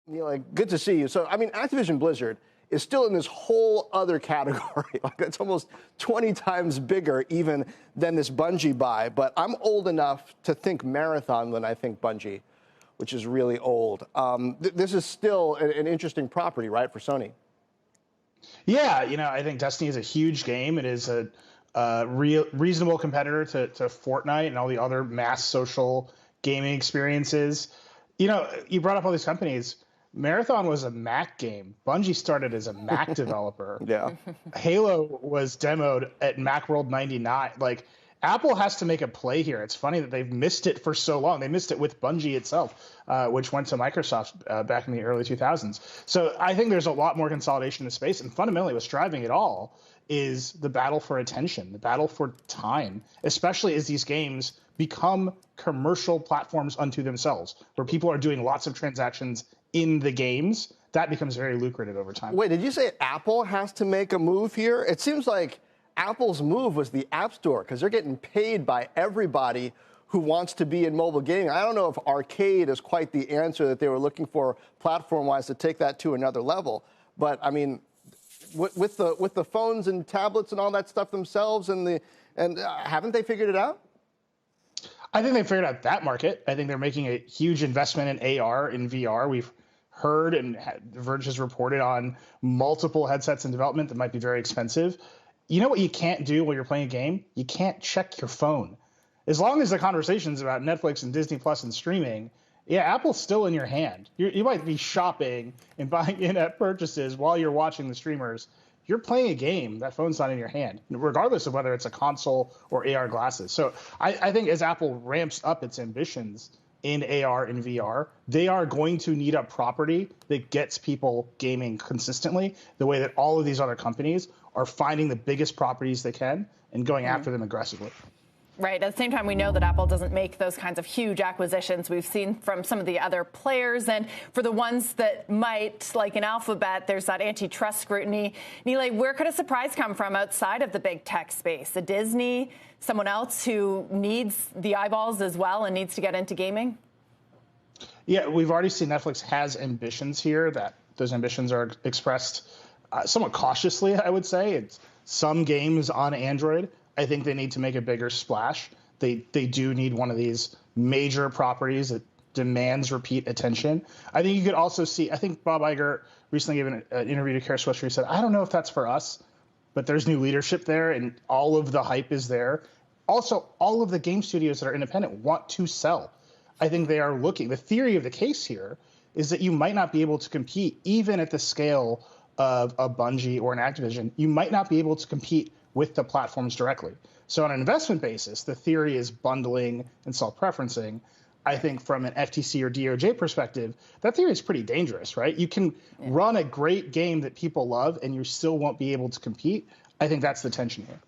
Like, good to see you. So, I mean, Activision Blizzard is still in this whole other category. Like, it's almost 20 times bigger even than this Bungie buy. But I'm old enough to think Marathon when I think Bungie, which is really old. This is still an interesting property, right, for Sony? Yeah, I think Destiny is a huge game. It is a reasonable competitor to Fortnite and all the other mass social gaming experiences. You brought up all these companies. Marathon was a Mac game. Bungie started as a Mac developer. Yeah. Halo was demoed at Macworld 99. Like, Apple has to make a play here. It's funny that they've missed it for so long. They missed it with Bungie itself, which went to Microsoft back in the early 2000s. So I think there's a lot more consolidation in the space. And fundamentally, what's driving it all is the battle for attention, the battle for time, especially as these games become commercial platforms unto themselves, where people are doing lots of transactions in the games. That becomes very lucrative over time. Wait, did you say Apple has to make a move here? It seems like Apple's move was the App Store, because they're getting paid by everybody who wants to be in mobile gaming. I don't know if arcade is quite the answer that they were looking for platform-wise to take that to another level. But, I mean, with the phones and tablets and all that stuff themselves, and haven't they figured it out? I think they figured out that market. I think they're making a huge investment in AR and VR. We've heard, and Verge has reported on multiple headsets in development that might be very expensive. You know what you can't do while you're playing a game? You can't check your phone. As long as the conversation's about Netflix and Disney Plus and streaming, yeah, Apple's still in your hand. You might be shopping and buying in-app purchases while you're watching the streamers. You're playing a game, that phone's not in your hand, regardless of whether it's a console or AR glasses. So I think as Apple ramps up its ambitions in AR and VR, they are going to need a property that gets people gaming consistently, the way that all of these other companies are finding the biggest properties they can and going after them aggressively. Right. At the same time, we know that Apple doesn't make those kinds of huge acquisitions we've seen from some of the other players. And for the ones that might, like in Alphabet, there's that antitrust scrutiny. Nilay, where could a surprise come from outside of the big tech space? A Disney, someone else who needs the eyeballs as well and needs to get into gaming? Yeah, we've already seen Netflix has ambitions here. That those ambitions are expressed somewhat cautiously, I would say. It's some games on Android. I think they need to make a bigger splash. They do need one of these major properties that demands repeat attention. I think you could also see, I think Bob Iger recently gave an interview to Kara Swisher. He said, I don't know if that's for us, but there's new leadership there and all of the hype is there. Also, all of the game studios that are independent want to sell. I think they are looking. The theory of the case here is that you might not be able to compete even at the scale of a Bungie or an Activision. You might not be able to compete with the platforms directly. So on an investment basis, the theory is bundling and self-preferencing. I think from an FTC or DOJ perspective, that theory is pretty dangerous, right? You can run a great game that people love and you still won't be able to compete. I think that's the tension here.